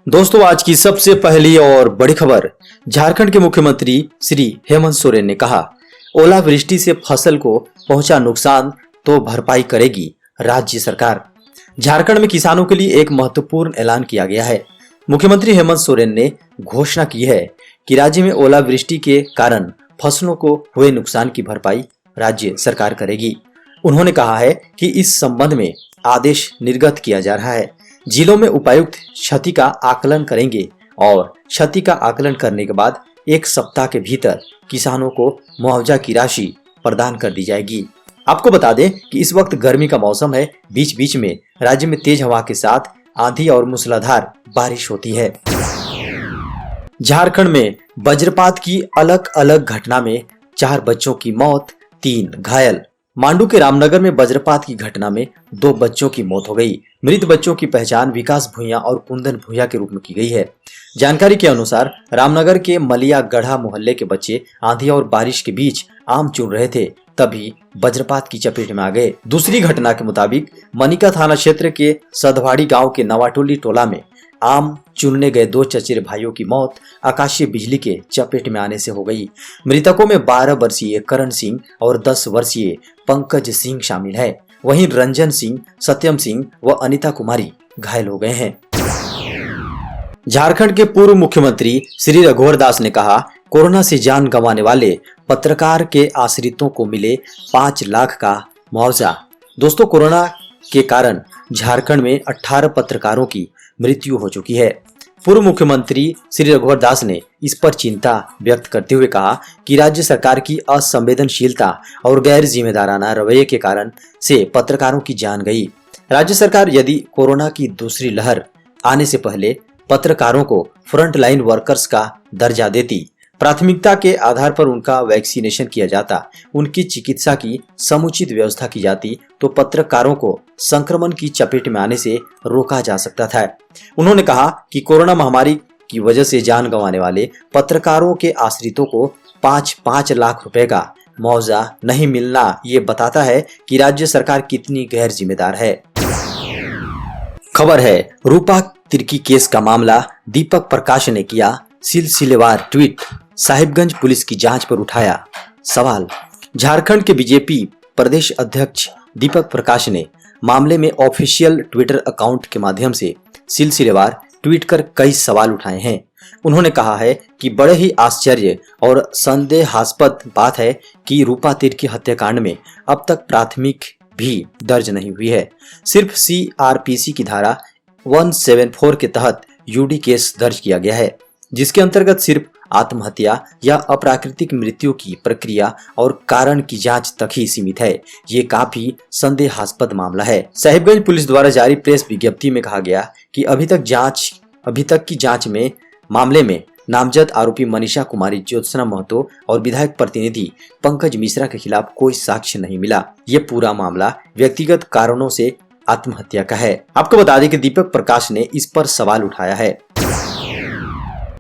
दोस्तों, आज की सबसे पहली और बड़ी खबर। झारखंड के मुख्यमंत्री श्री हेमंत सोरेन ने कहा, ओलावृष्टि से फसल को पहुंचा नुकसान तो भरपाई करेगी राज्य सरकार। झारखंड में किसानों के लिए एक महत्वपूर्ण ऐलान किया गया है। मुख्यमंत्री हेमंत सोरेन ने घोषणा की है कि राज्य में ओलावृष्टि के कारण फसलों को हुए नुकसान की भरपाई राज्य सरकार करेगी। उन्होंने कहा है कि इस संबंध में आदेश निर्गत किया जा रहा है। जिलों में उपायुक्त क्षति का आकलन करेंगे और क्षति का आकलन करने के बाद 1 सप्ताह के भीतर किसानों को मुआवजा की राशि प्रदान कर दी जाएगी। आपको बता दें कि इस वक्त गर्मी का मौसम है। बीच बीच में राज्य में तेज हवा के साथ आंधी और मूसलाधार बारिश होती है। झारखंड में वज्रपात की अलग अलग घटना में 4 बच्चों की मौत, 3 घायल। मांडू के रामनगर में वज्रपात की घटना में 2 बच्चों की मौत हो गई। मृत बच्चों की पहचान विकास भुइयां और कुंदन भुइयां के रूप में की गई है। जानकारी के अनुसार रामनगर के मलिया गढ़ा मोहल्ले के बच्चे आंधी और बारिश के बीच आम चुन रहे थे, तभी वज्रपात की चपेट में आ गए। दूसरी घटना के मुताबिक मनिका थाना क्षेत्र के सदवाड़ी गांव के नवाटोली टोला में आम चुनने गए 2 चचेरे भाइयों की मौत आकाशीय बिजली के चपेट में आने से हो गई। मृतकों में 12 वर्षीय करण सिंह और 10 वर्षीय पंकज सिंह शामिल है। वहीं रंजन सिंह, सत्यम सिंह व अनिता कुमारी घायल हो गए हैं। झारखंड के पूर्व मुख्यमंत्री श्री रघुवर दास ने कहा, कोरोना से जान गंवाने वाले पत्रकार के आश्रितों को मिले 5 लाख का मुआवजा। दोस्तों, कोरोना के कारण झारखंड में 18 पत्रकारों की मृत्यु हो चुकी है। पूर्व मुख्यमंत्री श्री रघुवर दास ने इस पर चिंता व्यक्त करते हुए कहा कि राज्य सरकार की असंवेदनशीलता और गैर जिम्मेदाराना रवैये के कारण से पत्रकारों की जान गई। राज्य सरकार यदि कोरोना की दूसरी लहर आने से पहले पत्रकारों को फ्रंटलाइन वर्कर्स का दर्जा देती, प्राथमिकता के आधार पर उनका वैक्सीनेशन किया जाता, उनकी चिकित्सा की समुचित व्यवस्था की जाती, तो पत्रकारों को संक्रमण की चपेट में आने से रोका जा सकता था। उन्होंने कहा कि कोरोना महामारी की वजह से जान गंवाने वाले पत्रकारों के आश्रितों को 5-5 लाख रुपए का मुआवजा नहीं मिलना ये बताता है कि राज्य सरकार कितनी गैर जिम्मेदार है। खबर है, रूपा तिर्की केस का मामला दीपक प्रकाश ने किया सिलसिलेवार ट्वीट। साहिबगंज पुलिस की जांच पर उठाया सवाल। झारखंड के बीजेपी प्रदेश अध्यक्ष दीपक प्रकाश ने मामले में ऑफिशियल ट्विटर अकाउंट के माध्यम से सिलसिलेवार ट्वीट कर कई सवाल उठाए हैं। उन्होंने कहा है कि बड़े ही आश्चर्य और संदेहास्पद बात है कि रूपा तिर्की हत्याकांड में अब तक प्राथमिक भी दर्ज नहीं हुई है। सिर्फ CRPC की धारा 174 के तहत यूडी केस दर्ज किया गया है, जिसके अंतर्गत सिर्फ आत्महत्या या अप्राकृतिक मृत्यु की प्रक्रिया और कारण की जांच तक ही सीमित है। ये काफी संदेहास्पद मामला है। साहिबगंज पुलिस द्वारा जारी प्रेस विज्ञप्ति में कहा गया कि अभी तक की जांच में मामले में नामजद आरोपी मनीषा कुमारी, ज्योत्सना महतो और विधायक प्रतिनिधि पंकज मिश्रा के खिलाफ कोई साक्ष्य नहीं मिला। ये पूरा मामला व्यक्तिगत कारणों से आत्महत्या का है। आपको बता दें कि दीपक प्रकाश ने इस पर सवाल उठाया है।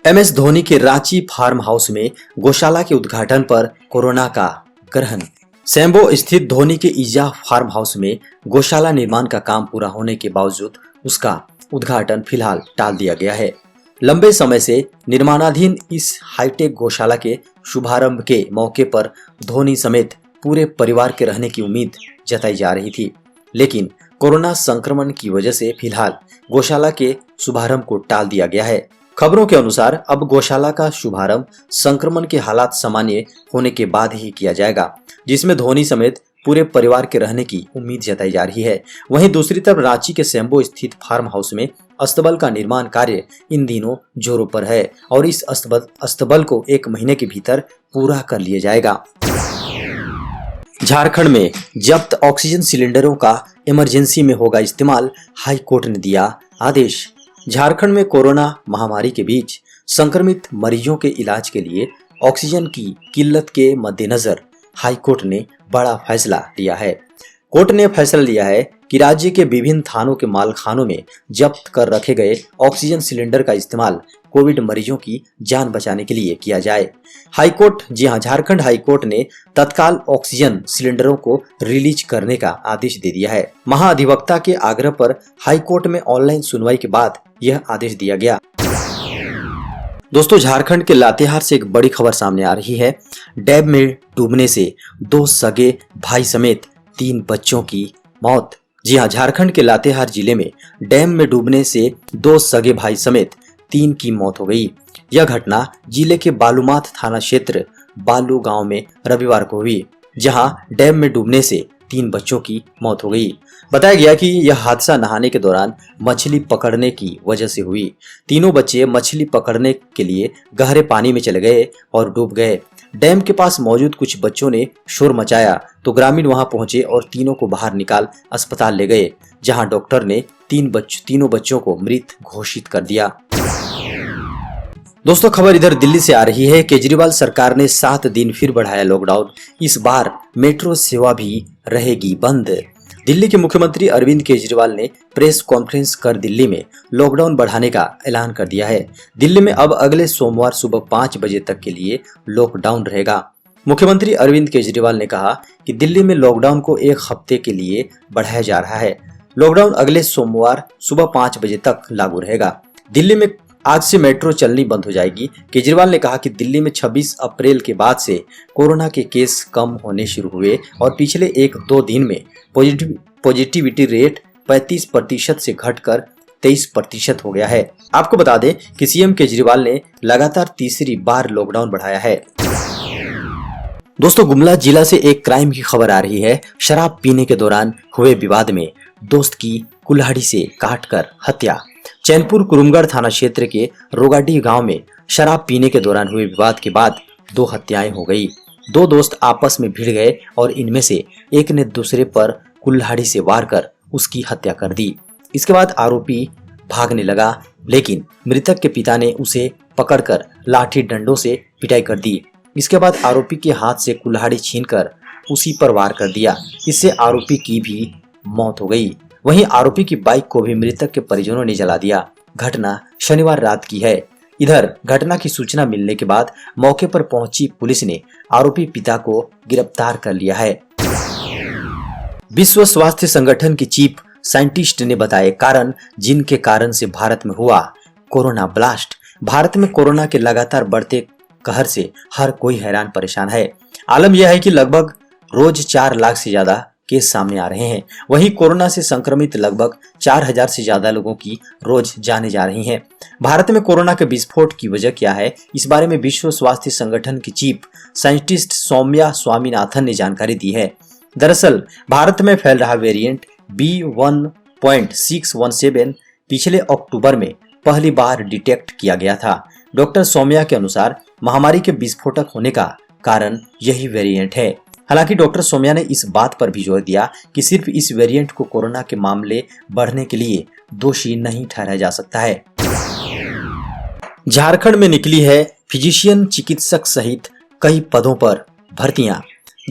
MS धोनी के रांची फार्म हाउस में गौशाला के उद्घाटन पर कोरोना का ग्रहण। सैम्बो स्थित धोनी के ईजा फार्म हाउस में गौशाला निर्माण का काम पूरा होने के बावजूद उसका उद्घाटन फिलहाल टाल दिया गया है। लंबे समय से निर्माणाधीन इस हाईटेक गौशाला के शुभारंभ के मौके पर धोनी समेत पूरे परिवार के रहने की उम्मीद जताई जा रही थी, लेकिन कोरोना संक्रमण की वजह से फिलहाल गौशाला के शुभारंभ को टाल दिया गया है। खबरों के अनुसार अब गौशाला का शुभारंभ संक्रमण के हालात सामान्य होने के बाद ही किया जाएगा, जिसमें धोनी समेत पूरे परिवार के रहने की उम्मीद जताई जा रही है। वहीं दूसरी तरफ रांची के सैम्बो स्थित फार्म हाउस में अस्तबल का निर्माण कार्य इन दिनों जोरों पर है और इस अस्तबल को 1 महीने के भीतर पूरा कर लिया जाएगा। झारखंड में जब्त ऑक्सीजन सिलेंडरों का इमरजेंसी में होगा इस्तेमाल, हाई कोर्ट ने दिया आदेश। झारखंड में कोरोना महामारी के बीच संक्रमित मरीजों के इलाज के लिए ऑक्सीजन की किल्लत के मद्देनजर हाई कोर्ट ने बड़ा फैसला लिया है। कोर्ट ने फैसला लिया है कि राज्य के विभिन्न थानों के मालखानों में जब्त कर रखे गए ऑक्सीजन सिलेंडर का इस्तेमाल कोविड मरीजों की जान बचाने के लिए किया जाए। हाईकोर्ट, जी हां, झारखंड हाईकोर्ट ने तत्काल ऑक्सीजन सिलेंडरों को रिलीज करने का आदेश दे दिया है। महाधिवक्ता के आग्रह पर हाईकोर्ट में ऑनलाइन सुनवाई के बाद यह आदेश दिया गया। दोस्तों, झारखंड के लातेहार से एक बड़ी खबर सामने आ रही है। डैम में डूबने से 2 सगे भाई समेत 3 बच्चों की मौत। जी हां, झारखंड के लातेहार जिले में डैम में डूबने से 2 सगे भाई समेत 3 की मौत हो गई। यह घटना जिले के बालूमाथ थाना क्षेत्र बालू गांव में रविवार को हुई, जहां डैम में डूबने से 3 बच्चों की मौत हो गई। बताया गया कि यह हादसा नहाने के दौरान मछली पकड़ने की वजह से हुई। तीनों बच्चे मछली पकड़ने के लिए गहरे पानी में चले गए और डूब गए। डैम के पास मौजूद कुछ बच्चों ने शोर मचाया तो ग्रामीण वहां पहुंचे और तीनों को बाहर निकाल अस्पताल ले गए, जहां डॉक्टर ने तीनों बच्चों को मृत घोषित कर दिया। दोस्तों, खबर इधर दिल्ली से आ रही है। केजरीवाल सरकार ने 7 दिन फिर बढ़ाया लॉकडाउन। इस बार मेट्रो सेवा भी रहेगी बंद। दिल्ली के मुख्यमंत्री अरविंद केजरीवाल ने प्रेस कॉन्फ्रेंस कर दिल्ली में लॉकडाउन बढ़ाने का ऐलान कर दिया है। दिल्ली में अब अगले सोमवार सुबह 5 बजे तक के लिए लॉकडाउन रहेगा। मुख्यमंत्री अरविंद केजरीवाल ने कहा कि दिल्ली में लॉकडाउन को 1 हफ्ते के लिए बढ़ाया जा रहा है। लॉकडाउन अगले सोमवार सुबह 5 बजे तक लागू रहेगा। दिल्ली में आज से मेट्रो चलनी बंद हो जाएगी। केजरीवाल ने कहा कि दिल्ली में 26 अप्रैल के बाद से कोरोना के केस कम होने शुरू हुए और पिछले 1-2 दिन में पॉजिटिविटी रेट 35% से घटकर 23% हो गया है। आपको बता दें कि सीएम केजरीवाल ने लगातार तीसरी बार लॉकडाउन बढ़ाया है। दोस्तों, गुमला जिला से एक क्राइम की खबर आ रही है। शराब पीने के दौरान हुए विवाद में दोस्त की कुल्हाड़ी से काटकर हत्या। चैनपुर कुरुमगढ़ थाना क्षेत्र के रोगाडी गांव में शराब पीने के दौरान हुए विवाद के बाद 2 हत्याएं हो गई। 2 दोस्त आपस में भिड़ गए और इनमें से एक ने दूसरे पर कुल्हाड़ी से वार कर उसकी हत्या कर दी। इसके बाद आरोपी भागने लगा, लेकिन मृतक के पिता ने उसे पकड़कर लाठी डंडों से पिटाई कर दी। इसके बाद आरोपी के हाथ से कुल्हाड़ी छीनकर उसी पर वार कर दिया। इससे आरोपी की भी मौत हो गई। वहीं आरोपी की बाइक को भी मृतक के परिजनों ने जला दिया। घटना शनिवार रात की है। इधर घटना की सूचना मिलने के बाद मौके पर पहुंची पुलिस ने आरोपी पिता को गिरफ्तार कर लिया है। विश्व स्वास्थ्य संगठन की चीफ साइंटिस्ट ने बताए कारण जिनके कारण से भारत में हुआ कोरोना ब्लास्ट। भारत में कोरोना के लगातार बढ़ते कहर से हर कोई हैरान परेशान है। आलम यह है कि लगभग रोज 4 लाख से ज्यादा केस सामने आ रहे हैं। वहीं कोरोना से संक्रमित लगभग 4000 से ज्यादा लोगों की रोज जाने जा रही हैं। भारत में कोरोना के विस्फोट की वजह क्या है, इस बारे में विश्व स्वास्थ्य संगठन की चीफ साइंटिस्ट सौम्या स्वामीनाथन ने जानकारी दी है। दरअसल भारत में फैल रहा वेरिएंट B1.617 पिछले अक्टूबर में पहली बार डिटेक्ट किया गया था। डॉक्टर सौम्या के अनुसार महामारी के विस्फोटक होने का कारण यही वेरिएंट है। हालांकि डॉक्टर सौम्या ने इस बात पर भी जोर दिया कि सिर्फ इस वेरिएंट को कोरोना के मामले बढ़ने के लिए दोषी नहीं ठहराया जा सकता है। झारखंड में निकली है फिजिशियन चिकित्सक सहित कई पदों पर भर्तियां।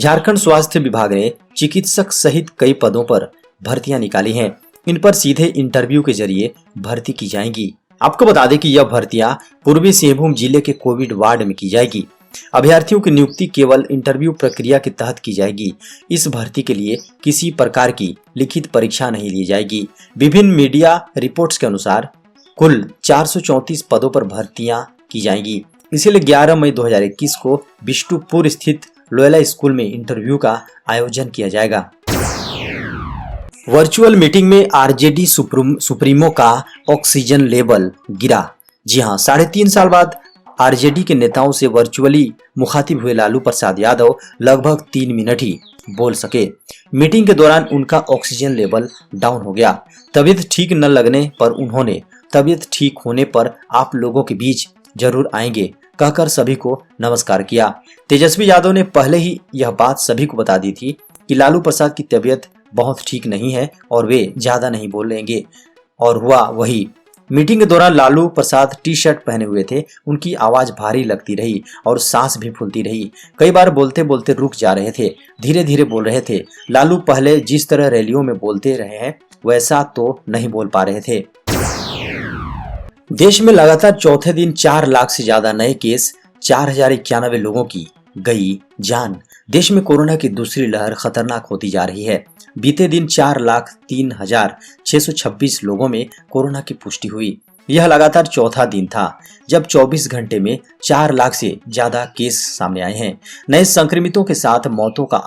झारखंड स्वास्थ्य विभाग ने चिकित्सक सहित कई पदों पर भर्तियां निकाली हैं। इन पर सीधे इंटरव्यू के जरिए भर्ती की जाएंगी। आपको बता दें कि यह भर्तियां पूर्वी सिंहभूम जिले के कोविड वार्ड में की जाएगी। अभ्यर्थियों की नियुक्ति केवल इंटरव्यू प्रक्रिया के तहत की जाएगी। इस भर्ती के लिए किसी प्रकार की लिखित परीक्षा नहीं ली जाएगी। विभिन्न मीडिया रिपोर्ट्स के अनुसार कुल 434 पदों पर भर्तियां की जाएंगी। इसलिए 11 मई 2021 को बिष्टुपुर स्थित लोयला स्कूल में इंटरव्यू का आयोजन किया जाएगा। वर्चुअल मीटिंग में आरजेडी सुप्रीमो का ऑक्सीजन लेवल गिरा। जी हां, 3.5 साल बाद आरजेडी के नेताओं से वर्चुअली मुखातिब हुए लालू प्रसाद यादव लगभग 3 मिनट ही बोल सके। मीटिंग के दौरान उनका ऑक्सीजन लेवल डाउन हो गया। तबीयत ठीक न लगने पर उन्होंने तबीयत ठीक होने पर आप लोगों के बीच जरूर आएंगे कहकर सभी को नमस्कार किया। तेजस्वी यादव ने पहले ही यह बात सभी को बता दी थी कि लालू प्रसाद की तबीयत बहुत ठीक नहीं है और वे ज्यादा नहीं बोलेंगे, और हुआ वही। मीटिंग के दौरान लालू प्रसाद टी-शर्ट पहने हुए थे। उनकी आवाज भारी लगती रही और सांस भी फूलती रही। कई बार बोलते बोलते रुक जा रहे थे, धीरे धीरे बोल रहे थे। लालू पहले जिस तरह रैलियों में बोलते रहे हैं वैसा तो नहीं बोल पा रहे थे। देश में लगातार चौथे दिन 4 लाख से ज्यादा नए केस, 4091 लोगों की गई जान। देश में कोरोना की दूसरी लहर खतरनाक होती जा रही है। बीते दिन 4,03,626 लोगों में कोरोना की पुष्टि हुई। यह लगातार चौथा दिन था जब 24 घंटे में 4 लाख से ज्यादा केस सामने आए हैं। नए संक्रमितों के साथ मौतों का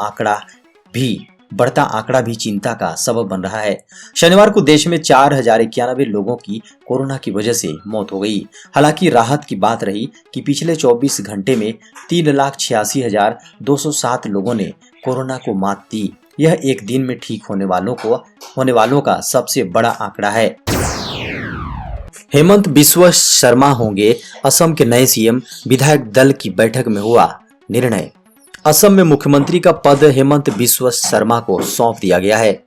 बढ़ता आंकड़ा भी चिंता का सबब बन रहा है। शनिवार को देश में 4091 लोगों की कोरोना की वजह से मौत हो गई। हालांकि राहत की बात रही कि पिछले 24 घंटे में 3,86,207 लोगों ने कोरोना को मात दी। यह एक दिन में ठीक होने वालों का सबसे बड़ा आंकड़ा है। हेमंत बिस्वा शर्मा होंगे असम के नए सीएम, विधायक दल की बैठक में हुआ निर्णय। असम में मुख्यमंत्री का पद हेमंत बिस्वा शर्मा को सौंप दिया गया है।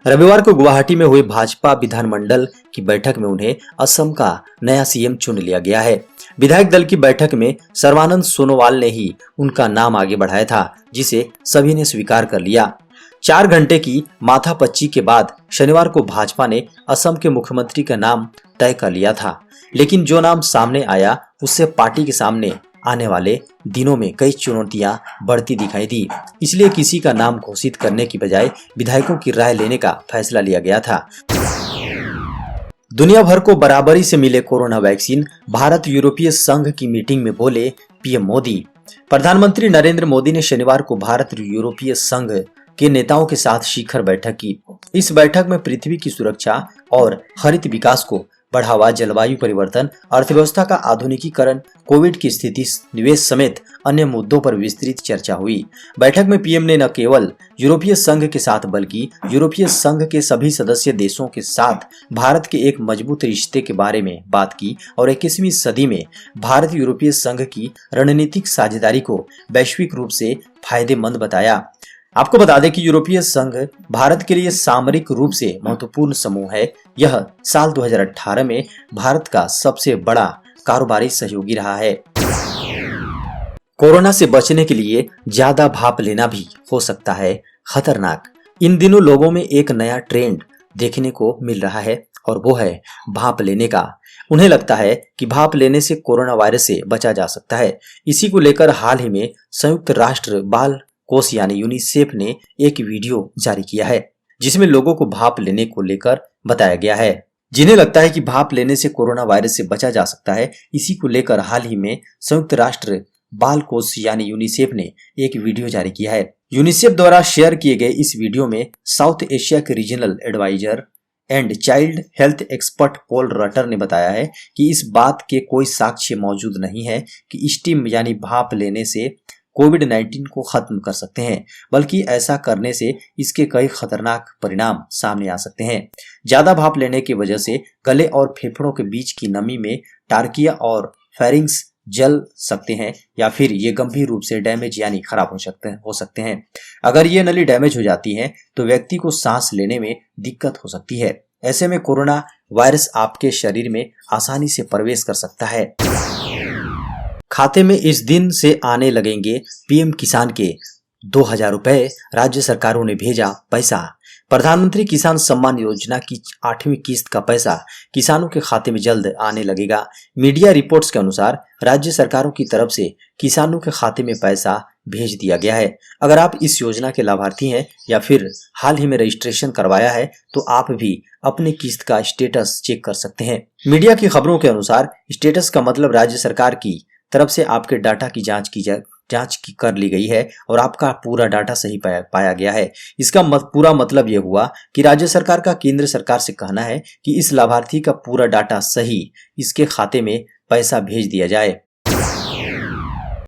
रविवार को गुवाहाटी में हुई भाजपा विधानमंडल की बैठक में उन्हें असम का नया सीएम चुन लिया गया है। विधायक दल की बैठक में सर्बानंद सोनोवाल ने ही उनका नाम आगे बढ़ाया था, जिसे सभी ने स्वीकार कर लिया। 4 घंटे की माथापच्ची के बाद शनिवार को भाजपा ने असम के मुख्यमंत्री का नाम तय कर लिया था, लेकिन जो नाम सामने आया उससे पार्टी के सामने आने वाले दिनों में कई चुनौतियां बढ़ती दिखाई दी। इसलिए किसी का नाम घोषित करने की बजाय विधायकों की राय लेने का फैसला लिया गया था। दुनिया भर को बराबरी से मिले कोरोना वैक्सीन, भारत यूरोपीय संघ की मीटिंग में बोले पीएम मोदी। प्रधानमंत्री नरेंद्र मोदी ने शनिवार को भारत यूरोपीय संघ के नेताओं के साथ शिखर बैठक की। इस बैठक में पृथ्वी की सुरक्षा और हरित विकास को बढ़ावा, जलवायु परिवर्तन, अर्थव्यवस्था का आधुनिकीकरण, कोविड की स्थिति, निवेश समेत अन्य मुद्दों पर विस्तृत चर्चा हुई। बैठक में पीएम ने न केवल यूरोपीय संघ के साथ बल्कि यूरोपीय संघ के सभी सदस्य देशों के साथ भारत के एक मजबूत रिश्ते के बारे में बात की और 21वीं सदी में भारत यूरोपीय संघ की रणनीतिक साझेदारी को वैश्विक रूप से फायदेमंद बताया। आपको बता दें कि यूरोपीय संघ भारत के लिए सामरिक रूप से महत्वपूर्ण समूह है। यह साल 2018 में भारत का सबसे बड़ा कारोबारी सहयोगी रहा है। कोरोना से बचने के लिए ज्यादा भाप लेना भी हो सकता है खतरनाक। इन दिनों लोगों में एक नया ट्रेंड देखने को मिल रहा है और वो है भाप लेने का। उन्हें लगता है कि भाप लेने से कोरोना वायरस से बचा जा सकता है। इसी को लेकर हाल ही में संयुक्त राष्ट्र बाल कोष यानी यूनिसेफ ने एक वीडियो जारी किया है, जिसमें लोगों को भाप लेने को लेकर बताया गया है। जिन्हें लगता है कि भाप लेने से कोरोना वायरस से बचा जा सकता है, इसी को लेकर हाल ही में संयुक्त राष्ट्र बाल कोष यानी यूनिसेफ ने एक वीडियो जारी किया है। यूनिसेफ द्वारा शेयर किए गए इस वीडियो में साउथ एशिया के regional adviser and child health expert Paul Rutter ने बताया है कि इस बात के कोई साक्ष्य मौजूद नहीं है कि स्टीम यानी भाप लेने से कोविड-19 को खत्म कर सकते हैं, बल्कि ऐसा करने से इसके कई खतरनाक परिणाम सामने आ सकते हैं। ज्यादा भाप लेने की वजह से गले और फेफड़ों के बीच की नमी में टार्किया और फेरिंग्स जल सकते हैं या फिर ये गंभीर रूप से डैमेज यानी खराब हो सकते हैं। अगर ये नली डैमेज हो जाती है तो व्यक्ति को सांस लेने में दिक्कत हो सकती है। ऐसे में कोरोना वायरस आपके शरीर में आसानी से प्रवेश कर सकता है। खाते में इस दिन से आने लगेंगे पीएम किसान के 2000 रुपए, राज्य सरकारों ने भेजा पैसा। प्रधानमंत्री किसान सम्मान योजना की 8वीं किस्त का पैसा किसानों के खाते में जल्द आने लगेगा। मीडिया रिपोर्ट्स के अनुसार राज्य सरकारों की तरफ से किसानों के खाते में पैसा भेज दिया गया है। अगर आप इस योजना के लाभार्थी हैं या फिर हाल ही में रजिस्ट्रेशन करवाया है तो आप भी अपनी किस्त का स्टेटस चेक कर सकते हैं। मीडिया की खबरों के अनुसार स्टेटस का मतलब राज्य सरकार की तरफ से आपके डाटा की जांच कर ली गई है और आपका पूरा डाटा सही पाया गया है। इसका पूरा मतलब यह हुआ कि राज्य सरकार का केंद्र सरकार से कहना है कि इस लाभार्थी का पूरा डाटा सही इसके खाते में पैसा भेज दिया जाए।